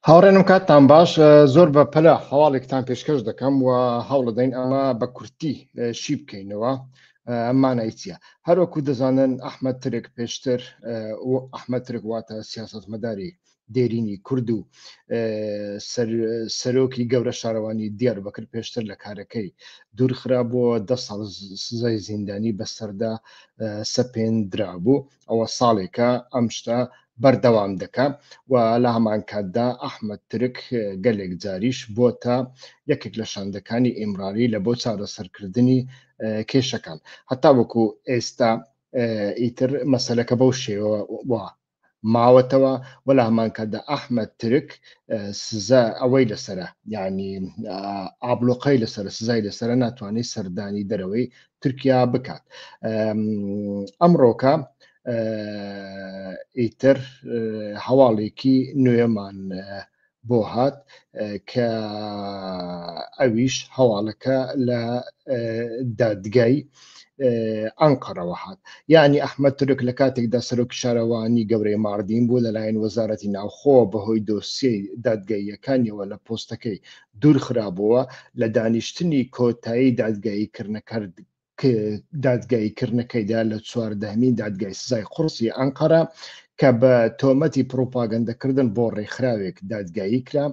هاوڕێنم کاتتان باش زۆر بە پەلە هەواڵێکتان پێشکەش دەکەم و هەوڵ دەین ئەمە بە کورتی شی بکەینەوە. ئەمانای چیە؟ هەروەکو دەزانن ئەحمەد ترک پێشتر ئەحمەد ترک واتە سیاسەتمەداری دێرینی کورد و سەرۆکی گەورە شارەوانی دیاربەکر پێشتر لە کارەکەی دوورخرا بووە 10 ساڵ سزای زیندانی بەسەردا سەپێنرا بوو. ئەوە ساڵێکە ئەم شتە بەردەوام دەکات و لە هەمان کاتدا ئەحمەد ترک گەلێک جاریش بۆتە یەکێک لە شاندەکانی ئیمرانی لە بۆ چارەسەرکردنی کێشەکان، هەتا وەکو ئێستا ئیتر مەسەلەکە بەو شێوە ماوەتەوە و لە هەمان کاتدا ئەحمەد ترک سزا ئەوەی لەسرە، یعنی ئابلۆقەی لەسرە، سزای لەسرە ناتوانێت سەردانی دەرەوەی تورکیا بکات. ئەمڕۆکە ئیتر هەواڵێکی نوێمان بۆ هات کە ئەویش هەواڵەکە لە دادگای ئەنقەرەوە هات. یعنی ئەحمەد ترک لە کاتێکدا سەرۆکی شارەوانی گەورەی ماردین بوو لەلایەن وەزارەتی ناوخۆ بەهۆی دۆسیەی دادگاییەکانیەوە لە پۆستەکەی دوورخرابەوە لە دانیشتنی کۆتایی دادگاییکردنەکەیدا لە 14مین دادگای سزای قورسی ئەنقەرە کە بە تۆمەتی پرۆپاگەندەکردن بۆ ڕێکخراوێک دادگایی کرا.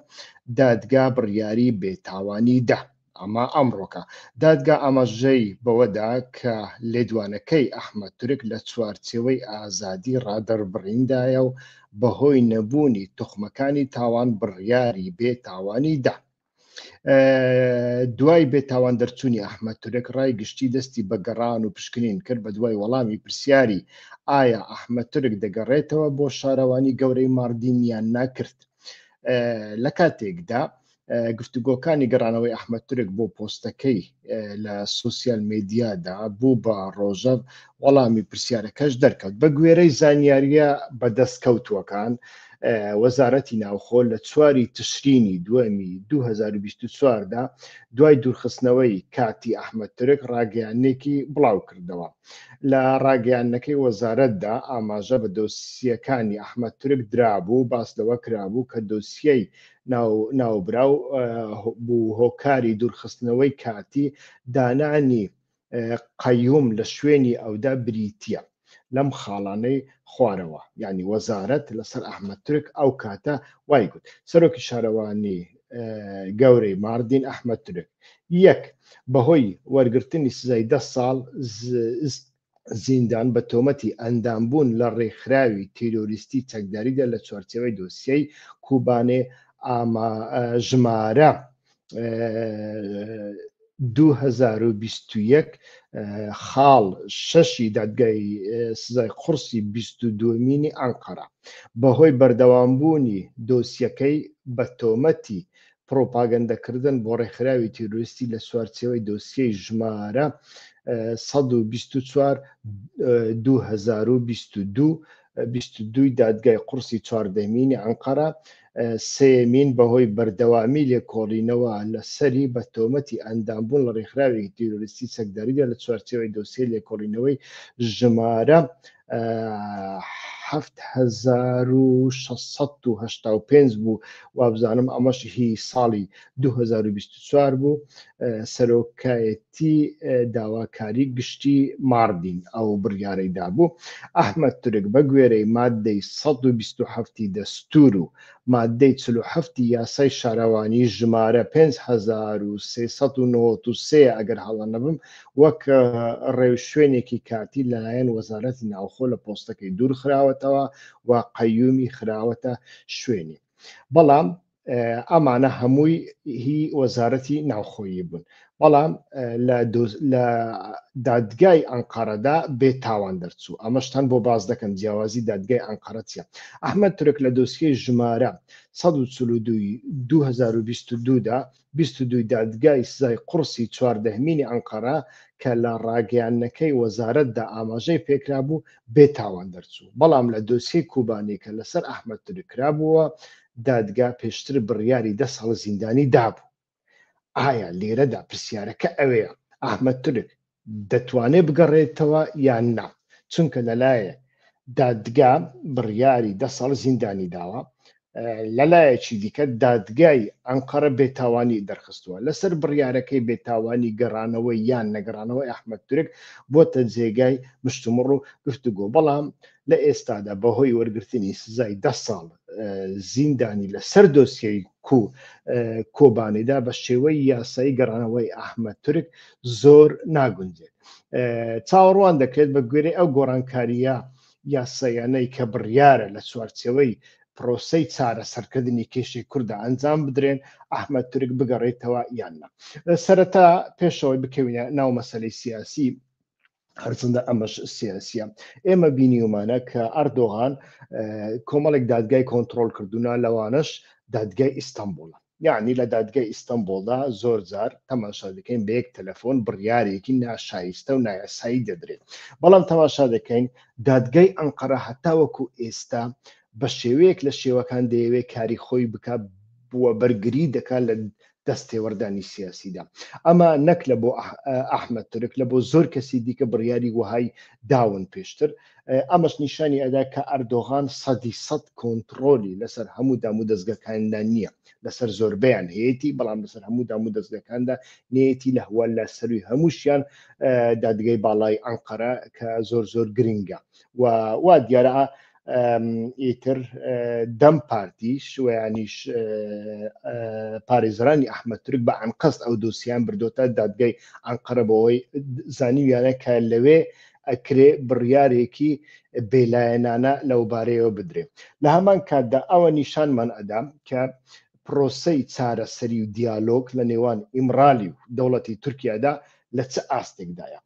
دادگا بڕیاری بێتاوانی دا. ئەمە ئەمڕۆکە دادگا ئاماژەی بەوەدا کە لێدوانەکەی ئەحمەد ترک لە چوارچێوەی ئازادی ڕادەربڕیندایە و بەهۆی نەبوونی توخمەکانی تاوان بڕیاری بێتاوانی دا. دوای بێتاوان دەرچوونی ئەحمەد ترک ڕای گشتی دەستی بە گەڕان و پشکنین کرد بە دوای وەڵامی پرسیاری ئایا ئەحمەد ترک دەگەڕێتەوە بۆ شارەوانی گەورەی ماردین یان ناکرد. لە کاتێکدا گفتوگۆکانی گەڕانەوەی ئەحمەد ترک بۆ پۆستەکەی لە سوسیال میدیادا بوو بە ڕۆژەڤ وەڵامی پرسیارەکەش دەرکەوت. بە گوێرەی زانیاریە بەدەستکەوتووەکان وەزارەتی ناوخۆ لە 4 تشرینی دووەمی 2024دا دوای دوورخستنەوەی کاتی ئەحمەد ترک ڕاگەیانێکی بڵاو کردەوە. لە ڕاگەیانەکەی وەزارەتدا ئاماژە بە دۆسیەکانی ئەحمەد ترک درابوو، باس لەوە کرابوو کە دۆسیەی ناوبراو بوو هۆکاری دوورخستنەوەی کاتی دانانی قەیوم لە شوێنی ئەودا بریتیە لەم خاڵانەی خوارەوە. یعنی وەزارەت لەسەر ئەحمەد ترک ئەو کاتە وای گوت. سەرۆکی شارەوانی گەورەی ماردین ئەحمەد ترک یەک بەهۆی وەرگرتنی سزای 10 ساڵ زیندان بە تۆمەتی ئەندامبوون لە ڕێکخراوی تیرۆریستی چەکداریدا لە چوارچێوەی دۆسیەی کوبانێ ژمارە 2021 خاڵ 6 دادگای سزای قورسی 22مینی ئەنقەرە بەهۆی بەردەوامبوونی دۆسیەکەی بە تۆمەتی پرۆپاگەندەکردن بۆ ڕێکخراوی تیرۆریستی لە چوارچێوەی دۆسیەی ژمارە 124 2022 دادگای قورسی 14مینی ئەنقەرە سێمین بەهۆی بەردەوامی لێکۆڵینەوە لەسەری بە تۆمەتی ئەندامبوون لە ڕێکخراوی تیرۆریستی چەکداریدا لە چوارچێوەی دۆسیە لێکۆڵینەوەی ژمارە 7685 بوو. وابزانم ئەمەش هی ساڵی 2024 بوو. سەرۆکایەتی داواکاری گشتی ماردین ئەو بڕیارەیدا بوو. ئەحمەد ترک بە گوێرەی مادەی 127 دەستور و مادەی 47 یاسای شارەوانی ژمارە 5393 ئەگەر هەڵە نەبم وەک ڕێوشوێنێکی کاتی لەلایەن وەزارەتی ناوخۆ لە پۆستەکەی دوور خراوەتەوە و قەیومی خراوەتە شوێنی. بەڵام ئەمانە هەمووی هی وەزارەتی ناوخۆیی بوون. بەڵام لە دادگای ئەنقەرەدا بێتاوان دەرچوو. ئەمەشتان بۆ باز دەکەم جیاوازی دادگای ئەنقەرە چیە. ئەحمەد ترک لە دۆسیەی ژمارە 142/2022دا 22 دادگای سزای قورسی 14مینی ئەنقەرە کە لە ڕاگەیانەکەی وەزارەتدا ئاماژەی پێکرا بوو بێتاوان دەرچوو. بەڵام لە دۆسیەی کوبانێ کە لەسەر ئەحمەد ترک کرابووە دادگا پێشتر بڕیاری 10 ساڵ زیندانی دابوو. ئایا لێرەدا پرسیارەکە ئەوەیە ئەحمەد ترک دەتوانێت بگەڕێتەوە یان نا؟ چونکە لەلایە دادگا بڕیاری 10 ساڵ زیندانی داوە لەلایەکی دیکە دادگای ئەنقەرە بێتاوانی دەرخستووە لەسەر بڕیارەکەی بێتاوانی گەڕانەوەی یان نەگەڕانەوەی ئەحمەد تورک بۆتە جێگای مشتومڕ و گفتوگۆ بەڵام لە ئێستادا بەهۆی وەرگرتنی سزای 10 ساڵ زیندانی لەسەر دۆسیەی کۆبانیدا بە شێوەی یاسایی گەڕانەوەی ئەحمەد تورک زۆر ناگونجێت چاوەڕوان دەکرێت بە گوێرەی ئەو گۆڕانکاریە یاسایانەی کە بڕیارە لە چوارچێوەی پرۆسەی چارە سەرکردنی کێشەی کووردا ئەنجام بدرێن ئەحمەد تورک بگەڕێتەوە یاننا سەرەتا پێشەوەی بکەوینە ناو مەسەلەی سیاسی هەرچەندە ئەمەش سیاسیە ئێمە بینیومانە کە ئەردۆغان کۆمەڵێک دادگای کۆنتترۆل کردوونە لەوانش دادگای ئیستانبوڵە یعنی لە دادگای ئیستانبوڵدا زۆر جار تەماشا دەکەین بە یەک تەلەفۆن بڕیارێکی ناشایستە و نایاسایی دەدرێت بەڵام تەماشا دەکەین دادگای ئەنقەرە هەتاوەکو ئێستا بە شێوەیەک لە شێوەکان دەیەوێت کاری خۆی بکە بووە بەرگری دەکات لە دەستێوەردانی سیاسیدا ئەمە نەک لە بۆ ئەحمەد تورک لە بۆ زۆر کەسی دیکە بڕیاری وهای داون پێشتر ئەمەش نیشانی ئەدا کە ئەردۆغان 100% کۆنتترۆلی لەسەر هەموو دام و دەستگەکاندا نییە لەسەر زۆربیان هەیەی بەڵام لەسەر هەموو دام و دەستگەکاندا نێتی لە هەوە لە سەروی هەمووشیان دادگای باڵای ئەنقەرە کە زۆر زۆر گرنگە وا دیارە ئیتر دەم پارتی شویانیش پارێزرانی ئەحمەد تورک بە ئەنقەست ئەو دۆسییان بردۆتە دادگای ئەنقەرە بەوەی زانیویانە کە لەوێ ئەکرێ بڕیارێکی بێلایەنانە لەو بارەیەوە بدرێ لە هەمان کاتدا ئەوە نیشانمان ئەدا کە پرۆسەی چارەسەری و دیالۆگ لە نێوان ئیمرالی و دەوڵەتی تورکیادا لە چه ئاستێکدایە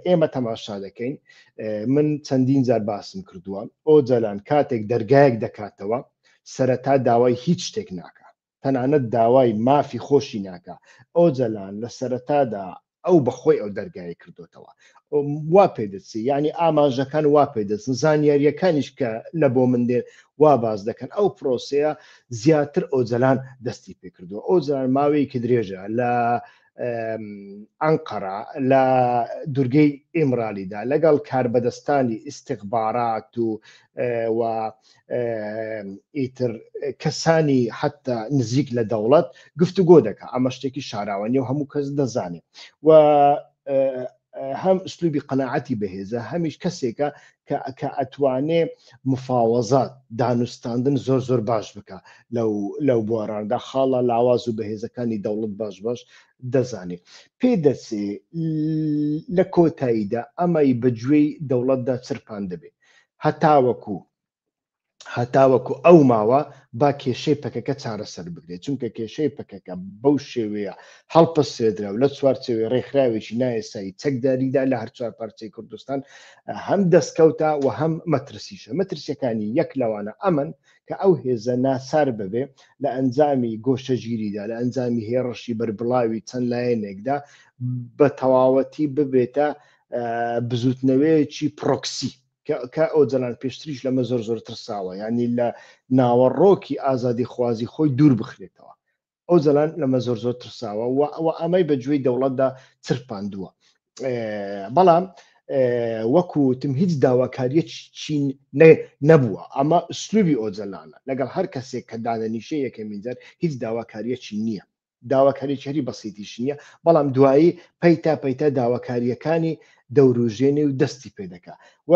ئێمە تەماشا دەکەین من چەندین جار باسم کردووە ئەو جەلان کاتێک دەرگایەک دەکاتەوە سەرەتا داوای هیچ شتێک ناکە تەنانەت داوای مافی خۆشی ناکە ئەو جەلان لە سەرەتادا ئەو بەخۆی ئەو دەرگای کردوتەوە وا پێدەچی ینی ئاماژەکان وا پێدەچن زانیاریەکانیش کە لە بۆ من دێن وا باز دەکەن ئەو پرۆسەیە زیاتر ئەو جەلان دەستی پێکردووە ئەو جەلان ماوەیەکی درێژە لە ئەنقەرە لە دورگەی ئیمرالیدا لەگەڵ کاربەدەستانی ئیستیخبارات و ئیتر کەسانی حتا نزیک لە دەوڵەت گفتوگۆ دەکات ئەمە شتێکی شاراوەنی و هەموو کەس دەزانێت و هەم ئوسلوبی قەناعەتی بەهێزە هەمیش کەسێکە کە ئەتوانێ مفاوەزات دانوستاندن زۆر زۆر باش بکە لەو بواراندا خاڵە لاواز و بەهێزەکانی دەوڵەت باش دەزانێت پێدەچێ لە کۆتاییدا ئەمەی بەگوێی دەوڵەتدا چرپان دەبێت هەتاوەکو ئەو ماوە با کێشەی پەکەکە چارەسەر بگرێت چونکە کێشەی پەکەکە بەو شێوەیە هەڵپەسێدرا و لە چوارچێوەی ڕێکخراوێکی نایەسایی چەکداریدا لە هەر چوار پارچەی کوردستان هەم دەستکەوتە و هەم مەترسیشە مەترسیەکانی یەک لەوانە ئەمن کە ئەو هێزە ناسار ببێ لە ئەنجامی گۆشەگیریدا لە ئەنجامی هێڕەشی بەربڵاوی چەند لایەنێکدا بە تەواوەتی ببێتە بزوتنەوەیەکی پرۆکسی کە ئەو جەلان پێشتریش لەمە زۆر زۆر ترساوە ینی لە ناوەڕۆکی ئازادی خوازی خۆی دوور بخرێتەوە ئەو جەلان لەمە زۆر زۆر ترساوە و ئەمەی بەگوێی دەوڵەتدا چرپاندووە بەڵام وەکوتم هیچ داواکاریەکی نەبووە ئەمە ئوسلوبی ئەو جەلانە لەگەڵ هەر کەسێک کە دادەنیشە یەکەمین جار هیچ داواکاریەکی نییە داواکاریی هەری بەسیتیش نییە بەڵام دوایی پەیتا داواکاریەکانی دەوروژێنێ و دەستی پێ دەکا و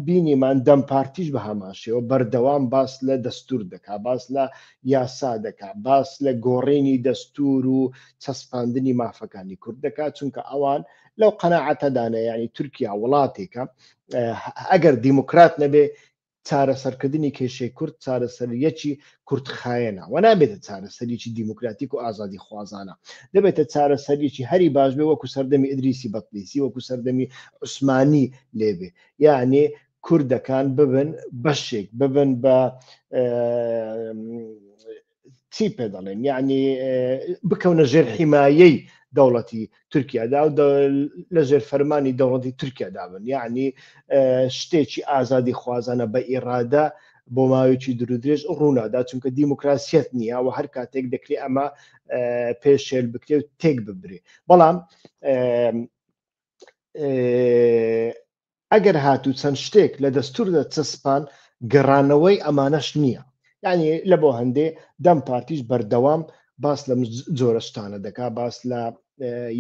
بینیمان دەم پارتیش بە هەماشەوە بەردەوام باس لە دەستور دەکا باس لە یاسا دەکا باس لە گۆڕینی دەستور و چەسپاندنی مافەکانی کورد دەکا چونکە ئەوان لەو قەناعەتەدانە ینی تورکیا وڵاتێکە ئەگەر دیموکرات نەبێ چارەسەرکردنی کێشەی کورد چارەسەریەکی کورتخایەنە و نابێتە چارەسەریی دیموکراتیک و ئازادی خوازانە دەبێتە چارەسەریی هەری باش بێ وەکو سەردەمی ئیدریسی بەطلیسی وەکو سەردەمی عوسمانی لێبێ یعنی کوردەکان ببن بەشێک ببن بە چی پێ دەڵێن یعنی بکەونە ژێر حیمایەی دەوڵەتی تورکیادا و لەژێر فەرمانی دەوڵەتی تورکیادا بن یعنی شتێکی ئازادی خوازانە بە ئیرادا بۆ ماوەیەکی درودرێژ ڕوونادا چونکە دیموکراسیەت نییە و هەر کاتێک دەکرێت ئەمە پێشێل بکرێ و تێک ببرێ بەڵام ئەگەر هاتوو چەند شتێک لە دەستوردا چەسپان گەڕانەوەی ئەمانەش نییە یعنی لە بۆ هەندێ دەم پارتیش بەردەوام باس لە جۆرە شتانە دەکا، باس لە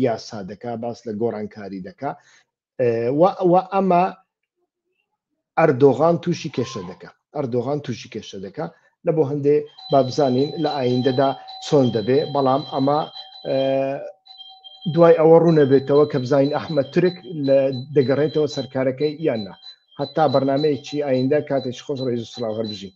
یاسا دەکا، باس لە گۆڕانکاری دەکا و ئەمە ئەردۆغان تووشی کێشە دەکا لە بۆ هەندێ با بزانین لە ئایندەدا چۆن دەبێ، بەڵام ئەمە دوای ئەوە ڕوونە بێتەوە کە بزانین ئەحمەد تورک دەگەڕێتەوە سەرکارەکەی یاننا. هەتا بەرنامەیەکی ئایندە کاتێک خۆش ڕێز و سڵاو هەربژین.